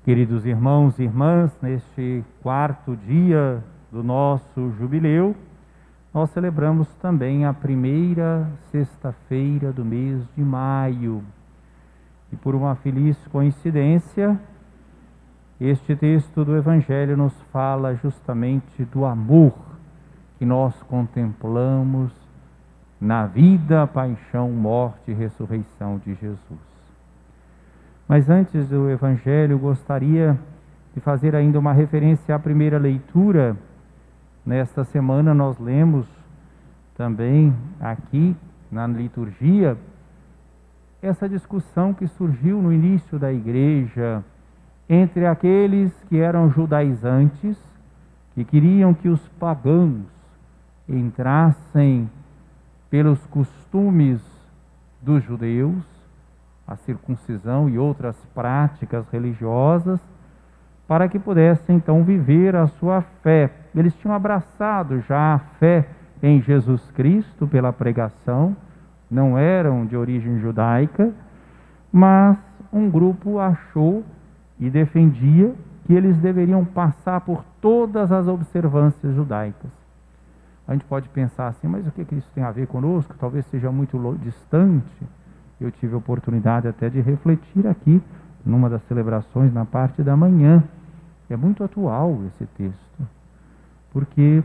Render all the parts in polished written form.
Queridos irmãos e irmãs, neste quarto dia do nosso jubileu, nós celebramos também a primeira sexta-feira do mês de maio. E por uma feliz coincidência, este texto do Evangelho nos fala justamente do amor que nós contemplamos na vida, paixão, morte e ressurreição de Jesus. Mas antes do Evangelho, gostaria de fazer ainda uma referência à primeira leitura. Nesta semana nós lemos também aqui na liturgia essa discussão que surgiu no início da igreja entre aqueles que eram judaizantes, que queriam que os pagãos entrassem pelos costumes dos judeus, a circuncisão e outras práticas religiosas, para que pudessem então viver a sua fé. Eles tinham abraçado já a fé em Jesus Cristo pela pregação, não eram de origem judaica, mas um grupo achou e defendia que eles deveriam passar por todas as observâncias judaicas. A gente pode pensar assim, mas o que isso tem a ver conosco? Talvez seja muito distante. Eu tive a oportunidade até de refletir aqui, numa das celebrações, na parte da manhã. É muito atual esse texto, porque,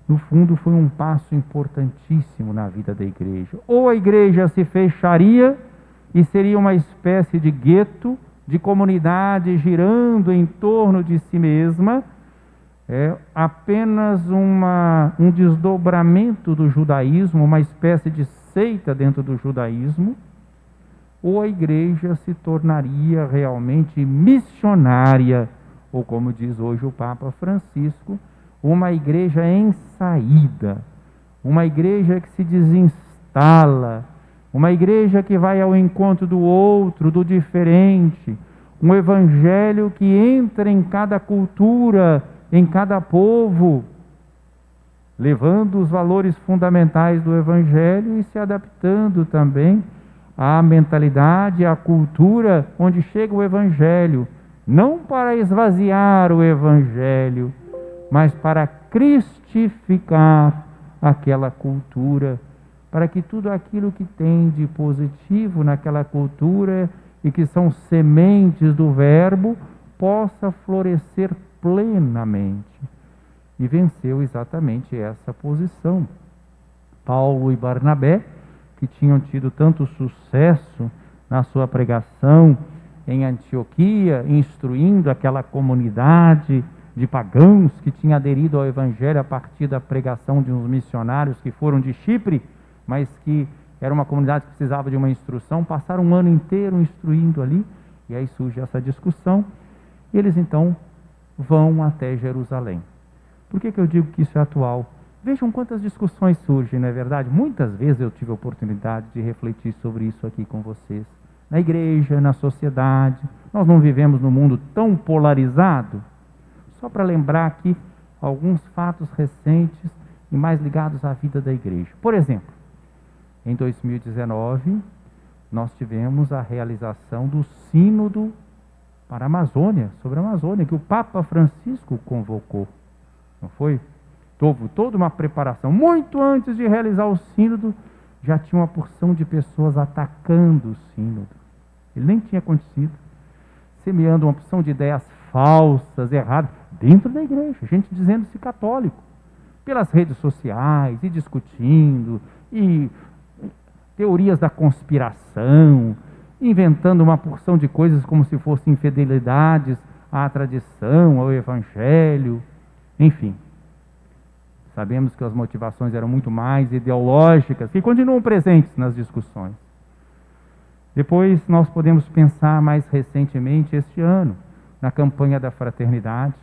no fundo, foi um passo importantíssimo na vida da igreja. Ou a igreja se fecharia e seria uma espécie de gueto, de comunidade girando em torno de si mesma, apenas um desdobramento do judaísmo, uma espécie de seita dentro do judaísmo, ou a igreja se tornaria realmente missionária, ou como diz hoje o Papa Francisco, uma igreja em saída, uma igreja que se desinstala, uma igreja que vai ao encontro do outro, do diferente, um evangelho que entra em cada cultura, em cada povo, levando os valores fundamentais do evangelho e se adaptando também à mentalidade, à cultura onde chega o evangelho, não para esvaziar o evangelho, mas para cristificar aquela cultura, para que tudo aquilo que tem de positivo naquela cultura e que são sementes do verbo possa florescer plenamente. E venceu exatamente essa posição. Paulo e Barnabé, que tinham tido tanto sucesso na sua pregação em Antioquia, instruindo aquela comunidade de pagãos que tinha aderido ao Evangelho a partir da pregação de uns missionários que foram de Chipre, mas que era uma comunidade que precisava de uma instrução, passaram um ano inteiro instruindo ali, e aí surge essa discussão. Eles então vão até Jerusalém. Por que eu digo que isso é atual? Vejam quantas discussões surgem, não é verdade? Muitas vezes eu tive a oportunidade de refletir sobre isso aqui com vocês. Na igreja, na sociedade, nós não vivemos num mundo tão polarizado? Só para lembrar aqui alguns fatos recentes e mais ligados à vida da igreja. Por exemplo, em 2019, nós tivemos a realização do Sínodo para a Amazônia, sobre a Amazônia, que o Papa Francisco convocou, não foi? Houve toda uma preparação. Muito antes de realizar o Sínodo, já tinha uma porção de pessoas atacando o Sínodo. Ele nem tinha acontecido. Semeando uma porção de ideias falsas, erradas, dentro da igreja. Gente dizendo-se católico. Pelas redes sociais, e discutindo, e teorias da conspiração, inventando uma porção de coisas como se fossem infidelidades à tradição, ao Evangelho, enfim. Sabemos que as motivações eram muito mais ideológicas, que continuam presentes nas discussões. Depois nós podemos pensar mais recentemente, este ano, na campanha da fraternidade,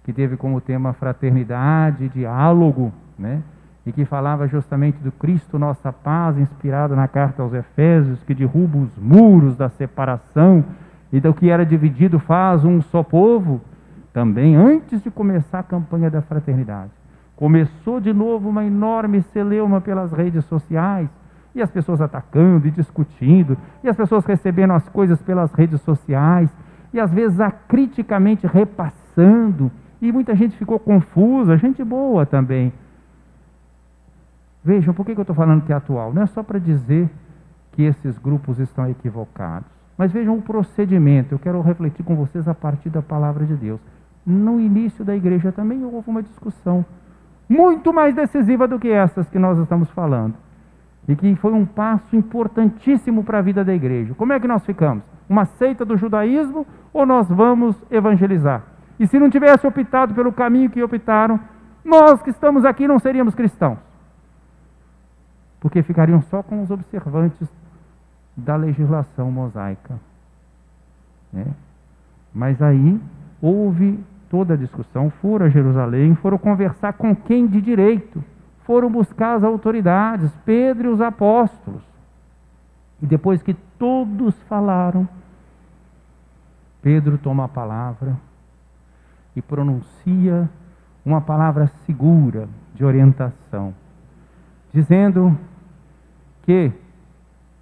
que teve como tema fraternidade, diálogo, né? E que falava justamente do Cristo nossa paz, inspirado na carta aos Efésios, que derruba os muros da separação e do que era dividido faz um só povo. Também antes de começar a campanha da fraternidade, começou de novo uma enorme celeuma pelas redes sociais, e as pessoas atacando e discutindo, e as pessoas recebendo as coisas pelas redes sociais, e às vezes acriticamente repassando, e muita gente ficou confusa, gente boa também. Vejam, por que eu estou falando que é atual? Não é só para dizer que esses grupos estão equivocados, mas vejam o procedimento. Eu quero refletir com vocês a partir da palavra de Deus. No início da igreja também houve uma discussão muito mais decisiva do que essas que nós estamos falando, e que foi um passo importantíssimo para a vida da igreja. Como é que nós ficamos? Uma seita do judaísmo ou nós vamos evangelizar? E se não tivesse optado pelo caminho que optaram, nós que estamos aqui não seríamos cristãos, porque ficariam só com os observantes da legislação mosaica, né? Mas aí houve toda a discussão, foram a Jerusalém, foram conversar com quem de direito, foram buscar as autoridades, Pedro e os apóstolos. E depois que todos falaram, Pedro toma a palavra e pronuncia uma palavra segura de orientação, dizendo que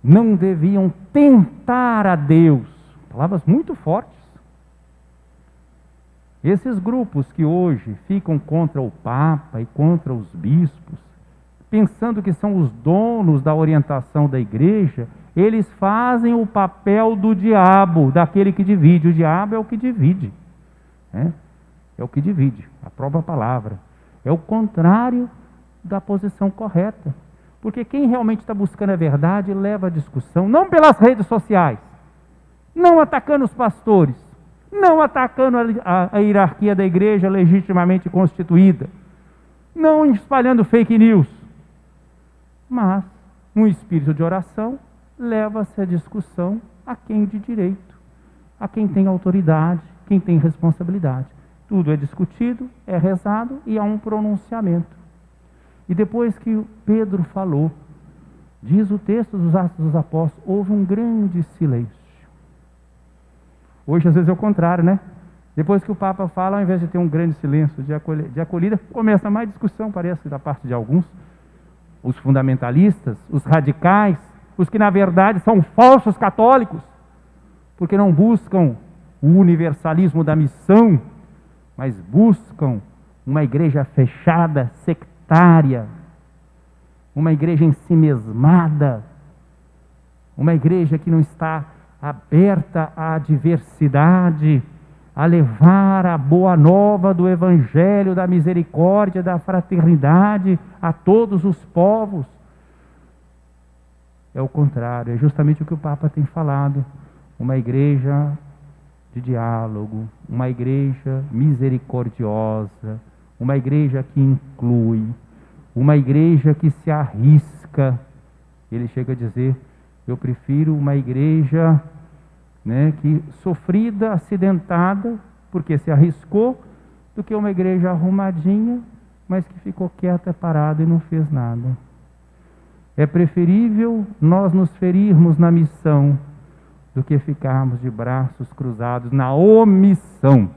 não deviam tentar a Deus. Palavras muito fortes. Esses grupos que hoje ficam contra o Papa e contra os bispos, pensando que são os donos da orientação da igreja, eles fazem o papel do diabo, daquele que divide. O diabo é o que divide, né? É o que divide, a própria palavra. É o contrário da posição correta. Porque quem realmente está buscando a verdade leva a discussão, não pelas redes sociais, não atacando os pastores, não atacando a hierarquia da igreja legitimamente constituída, não espalhando fake news, mas um espírito de oração leva-se a discussão a quem de direito, a quem tem autoridade, quem tem responsabilidade. Tudo é discutido, é rezado e há um pronunciamento. E depois que Pedro falou, diz o texto dos Atos dos Apóstolos, houve um grande silêncio. Hoje às vezes é o contrário, né? Depois que o Papa fala, ao invés de ter um grande silêncio de acolhida, começa mais discussão, parece, da parte de alguns. Os fundamentalistas, os radicais, os que na verdade são falsos católicos, porque não buscam o universalismo da missão, mas buscam uma igreja fechada, sectária, uma igreja ensimesmada, uma igreja que não está aberta à diversidade, a levar a boa nova do evangelho, da misericórdia, da fraternidade a todos os povos. É o contrário, é justamente o que o Papa tem falado, uma igreja de diálogo, uma igreja misericordiosa, uma igreja que inclui, uma igreja que se arrisca. Ele chega a dizer, eu prefiro uma igreja, né, que sofrida, acidentada, porque se arriscou, do que uma igreja arrumadinha, mas que ficou quieta, parada e não fez nada. É preferível nós nos ferirmos na missão do que ficarmos de braços cruzados na omissão,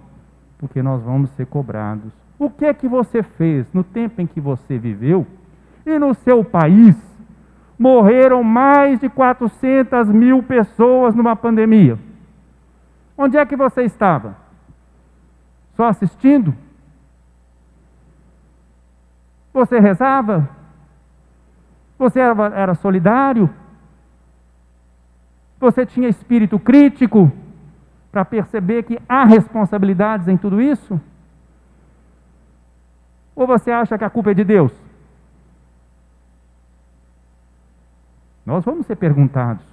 porque nós vamos ser cobrados. O que é que você fez no tempo em que você viveu e no seu país? Morreram mais de 400 mil pessoas numa pandemia. Onde é que você estava? Só assistindo? Você rezava? Você era solidário? Você tinha espírito crítico para perceber que há responsabilidades em tudo isso? Ou você acha que a culpa é de Deus? Nós vamos ser perguntados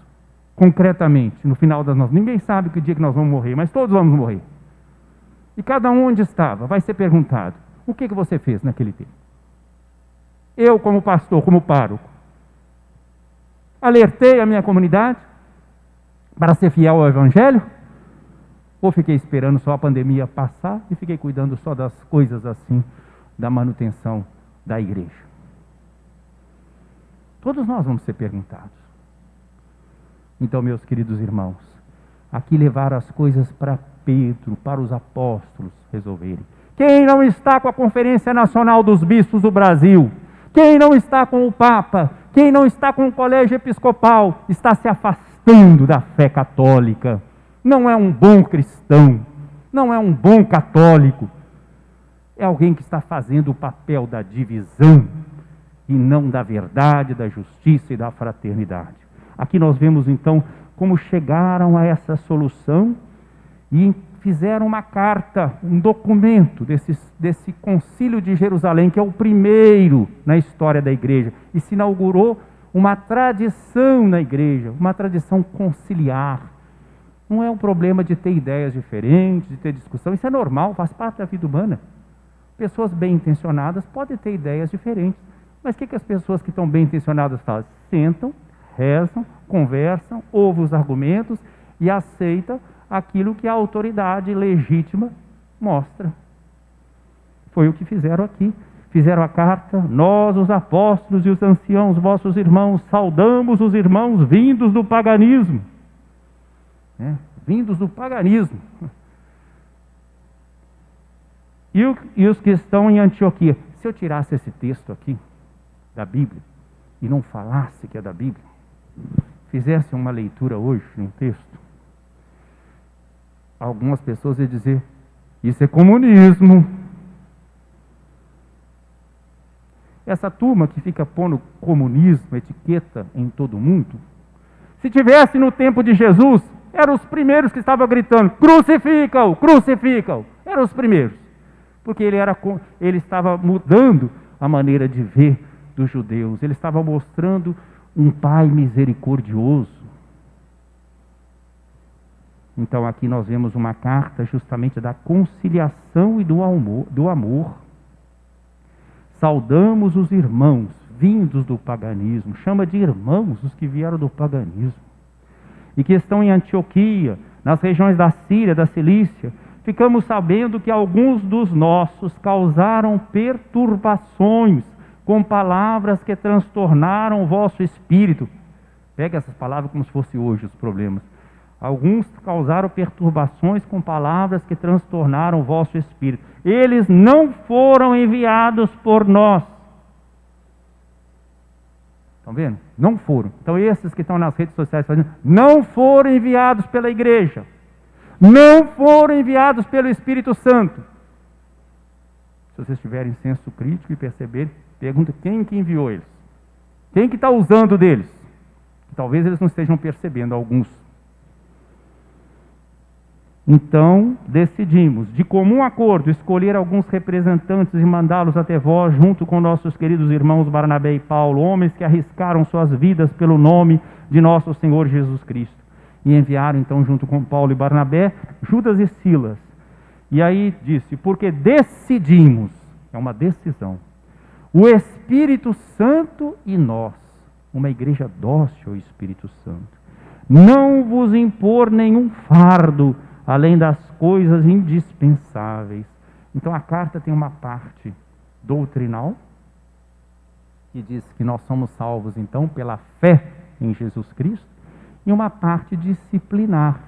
concretamente no final das nossas. Ninguém sabe que dia que nós vamos morrer, mas todos vamos morrer. E cada um onde estava vai ser perguntado: o que você fez naquele tempo? Eu, como pastor, como pároco, alertei a minha comunidade para ser fiel ao Evangelho? Ou fiquei esperando só a pandemia passar e fiquei cuidando só das coisas assim, da manutenção da igreja? Todos nós vamos ser perguntados. Então, meus queridos irmãos, aqui levaram as coisas para Pedro, para os apóstolos resolverem. Quem não está com a Conferência Nacional dos Bispos do Brasil, quem não está com o Papa, quem não está com o Colégio Episcopal, está se afastando da fé católica, não é um bom cristão, não é um bom católico. É alguém que está fazendo o papel da divisão e não da verdade, da justiça e da fraternidade. Aqui nós vemos então como chegaram a essa solução e fizeram uma carta, um documento desse concílio de Jerusalém, que é o primeiro na história da igreja, e se inaugurou uma tradição na igreja, uma tradição conciliar. Não é um problema de ter ideias diferentes, de ter discussão, isso é normal, faz parte da vida humana. Pessoas bem intencionadas podem ter ideias diferentes, mas o que as pessoas que estão bem intencionadas fazem? Sentam, rezam, conversam, ouvem os argumentos e aceitam aquilo que a autoridade legítima mostra. Foi o que fizeram aqui. Fizeram a carta: nós, os apóstolos e os anciãos, vossos irmãos, saudamos os irmãos vindos do paganismo. Vindos do paganismo. E os que estão em Antioquia. Se eu tirasse esse texto aqui da Bíblia e não falasse que é da Bíblia, fizesse uma leitura hoje de um texto, algumas pessoas iam dizer: isso é comunismo. Essa turma que fica pondo comunismo, etiqueta em todo mundo, se tivesse no tempo de Jesus, eram os primeiros que estavam gritando: crucifica-o, crucifica-o. Eram os primeiros. Porque ele estava mudando a maneira de ver dos judeus. Ele estava mostrando um Pai misericordioso. Então aqui nós vemos uma carta justamente da conciliação e do amor. Saudamos os irmãos vindos do paganismo. Chama de irmãos os que vieram do paganismo. E que estão em Antioquia, nas regiões da Síria, da Cilícia. Ficamos sabendo que alguns dos nossos causaram perturbações com palavras que transtornaram o vosso espírito. Pega essas palavras como se fosse hoje os problemas. Alguns causaram perturbações com palavras que transtornaram o vosso espírito. Eles não foram enviados por nós. Estão vendo? Não foram. Então esses que estão nas redes sociais fazendo, não foram enviados pela igreja. Não foram enviados pelo Espírito Santo. Se vocês tiverem senso crítico e perceberem, pergunta quem que enviou eles. Quem que está usando deles? Talvez eles não estejam percebendo, alguns. Então, decidimos, de comum acordo, escolher alguns representantes e mandá-los até vós, junto com nossos queridos irmãos Barnabé e Paulo, homens que arriscaram suas vidas pelo nome de nosso Senhor Jesus Cristo. E enviaram então junto com Paulo e Barnabé, Judas e Silas. E aí disse: porque decidimos, é uma decisão, o Espírito Santo e nós, uma igreja dócil ao Espírito Santo, não vos impor nenhum fardo, além das coisas indispensáveis. Então a carta tem uma parte doutrinal, que diz que nós somos salvos então pela fé em Jesus Cristo, e uma parte disciplinar.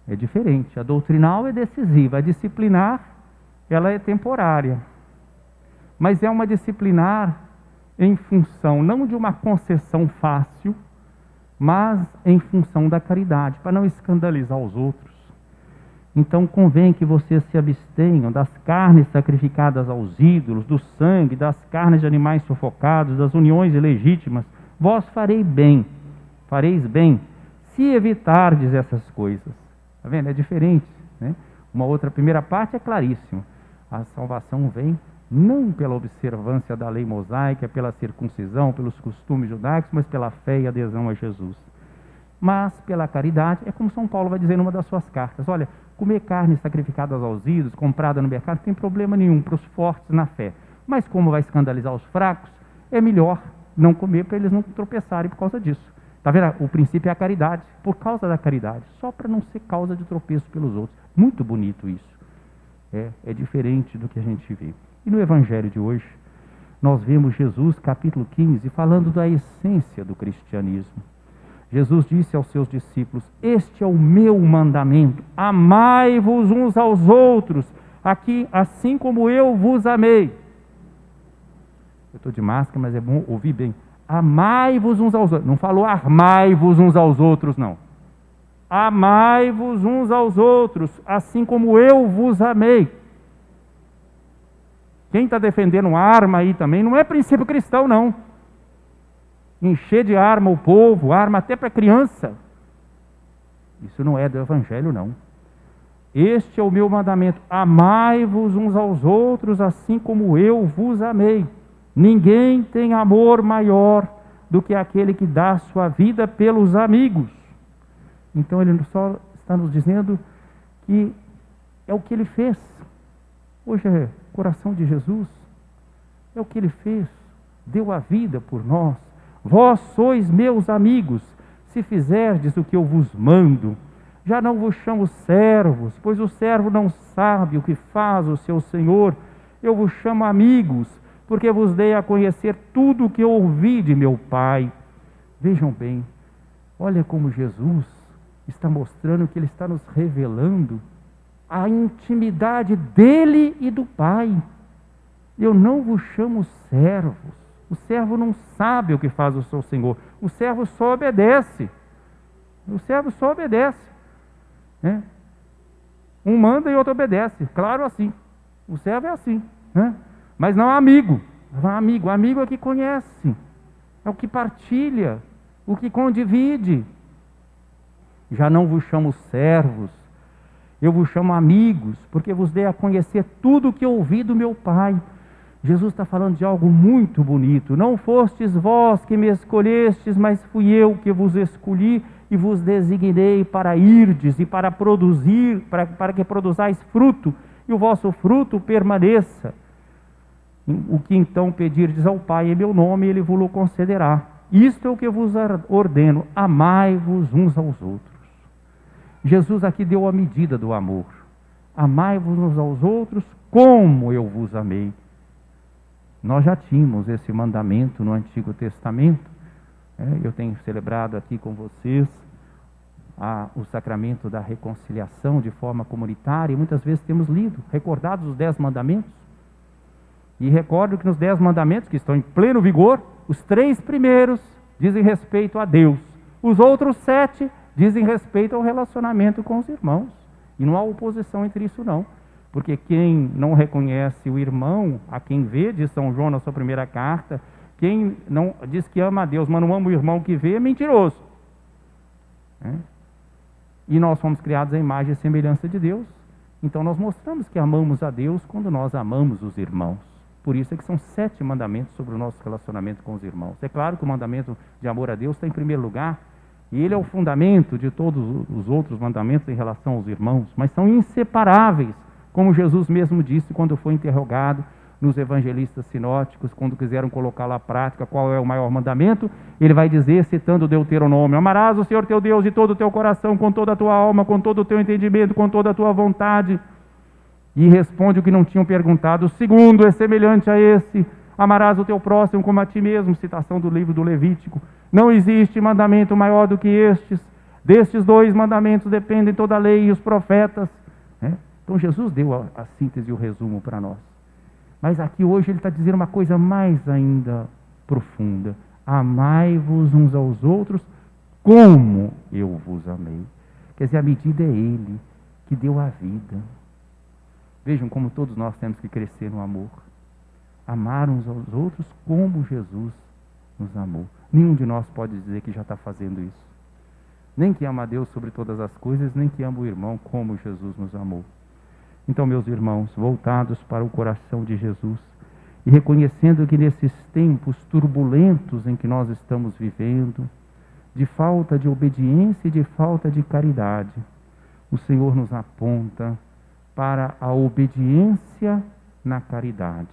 É diferente. A doutrinal é decisiva, a disciplinar ela é temporária. Mas é uma disciplinar em função não de uma concessão fácil, mas em função da caridade, para não escandalizar os outros. Então convém que vocês se abstenham das carnes sacrificadas aos ídolos, do sangue, das carnes de animais sufocados, das uniões ilegítimas. Vós fareis bem, se evitardes essas coisas. Está vendo? É diferente, né? Uma outra primeira parte é claríssima. A salvação vem não pela observância da lei mosaica, pela circuncisão, pelos costumes judaicos, mas pela fé e adesão a Jesus. Mas pela caridade, é como São Paulo vai dizer numa das suas cartas: olha, comer carne sacrificada aos ídolos, comprada no mercado, não tem problema nenhum para os fortes na fé. Mas como vai escandalizar os fracos, é melhor não comer para eles não tropeçarem por causa disso. Está vendo? O princípio é a caridade, por causa da caridade, só para não ser causa de tropeço pelos outros. Muito bonito isso. É diferente do que a gente vê. E no Evangelho de hoje, nós vemos Jesus, capítulo 15, falando da essência do cristianismo. Jesus disse aos seus discípulos: este é o meu mandamento, amai-vos uns aos outros, aqui, assim como eu vos amei. Eu estou de máscara, mas é bom ouvir bem. Amai-vos uns aos outros. Não falou armai-vos uns aos outros, não. amai-vos uns aos outros, assim como eu vos amei. Quem está defendendo arma aí também não é princípio cristão, não. Encher de arma o povo, arma até para criança. Isso não é do Evangelho, não. Este é o meu mandamento: amai-vos uns aos outros, assim como eu vos amei. Ninguém tem amor maior do que aquele que dá sua vida pelos amigos. Então ele só está nos dizendo que é o que ele fez. Hoje é o coração de Jesus. É o que ele fez. Deu a vida por nós. Vós sois meus amigos, se fizerdes o que eu vos mando. Já não vos chamo servos, pois o servo não sabe o que faz o seu senhor. Eu vos chamo amigos, porque vos dei a conhecer tudo o que eu ouvi de meu Pai. Vejam bem, olha como Jesus está mostrando que ele está nos revelando a intimidade dele e do Pai. Eu não vos chamo servos. O servo não sabe o que faz o seu senhor. O servo só obedece. O servo só obedece. Né? Um manda e outro obedece. Claro, assim. O servo é assim. Né? Mas não amigo. Amigo. Amigo é o que conhece. É o que partilha. O que condivide. Já não vos chamo servos. Eu vos chamo amigos, porque vos dei a conhecer tudo o que ouvi do meu Pai. Jesus está falando de algo muito bonito. Não fostes vós que me escolhestes, mas fui eu que vos escolhi e vos designei para irdes e para produzir, para que produzais fruto, e o vosso fruto permaneça. O que então pedirdes ao Pai em meu nome, Ele vos concederá. Isto é o que vos ordeno: amai-vos uns aos outros. Jesus aqui deu a medida do amor. Amai-vos uns aos outros como eu vos amei. Nós já tínhamos esse mandamento no Antigo Testamento. Eu tenho celebrado aqui com vocês o sacramento da reconciliação de forma comunitária, e muitas vezes temos lido, recordados os 10 mandamentos. E recordo que nos 10 mandamentos, que estão em pleno vigor, os 3 primeiros dizem respeito a Deus. Os outros 7 dizem respeito ao relacionamento com os irmãos. E não há oposição entre isso, não. Porque quem não reconhece o irmão, a quem vê, diz São João na sua primeira carta, quem não diz que ama a Deus, mas não ama o irmão que vê, é mentiroso. E nós fomos criados à imagem e semelhança de Deus. Então nós mostramos que amamos a Deus quando nós amamos os irmãos. Por isso é que são 7 mandamentos sobre o nosso relacionamento com os irmãos. É claro que o mandamento de amor a Deus está em primeiro lugar, e ele é o fundamento de todos os outros mandamentos em relação aos irmãos, mas são inseparáveis, como Jesus mesmo disse quando foi interrogado nos evangelistas sinóticos, quando quiseram colocá-lo à prática, qual é o maior mandamento. Ele vai dizer, citando Deuteronômio: amarás o Senhor teu Deus de todo o teu coração, com toda a tua alma, com todo o teu entendimento, com toda a tua vontade. E responde o que não tinham perguntado: o segundo é semelhante a esse: amarás o teu próximo como a ti mesmo. Citação do livro do Levítico. Não existe mandamento maior do que estes. Destes 2 mandamentos dependem toda a lei e os profetas. Então Jesus deu a síntese e o resumo para nós. Mas aqui hoje ele está dizendo uma coisa mais ainda profunda: amai-vos uns aos outros como eu vos amei. Quer dizer, a medida é Ele que deu a vida. Vejam como todos nós temos que crescer no amor. Amar uns aos outros como Jesus nos amou. Nenhum de nós pode dizer que já está fazendo isso. Nem que ama a Deus sobre todas as coisas, nem que ama o irmão como Jesus nos amou. Então, meus irmãos, voltados para o coração de Jesus e reconhecendo que nesses tempos turbulentos em que nós estamos vivendo, de falta de obediência e de falta de caridade, o Senhor nos aponta para a obediência na caridade,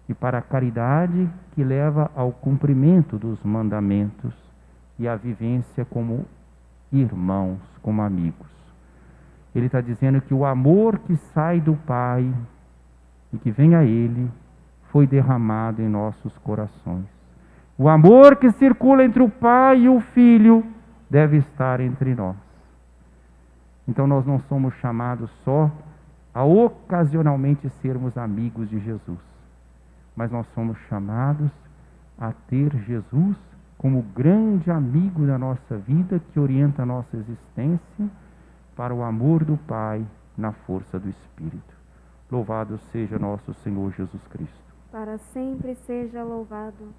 e para a caridade que leva ao cumprimento dos mandamentos e à vivência como irmãos, como amigos. Ele está dizendo que o amor que sai do Pai e que vem a Ele foi derramado em nossos corações. O amor que circula entre o Pai e o Filho deve estar entre nós. Então nós não somos chamados só a ocasionalmente sermos amigos de Jesus, mas nós somos chamados a ter Jesus como grande amigo da nossa vida, que orienta a nossa existência para o amor do Pai na força do Espírito. Louvado seja nosso Senhor Jesus Cristo. Para sempre seja louvado.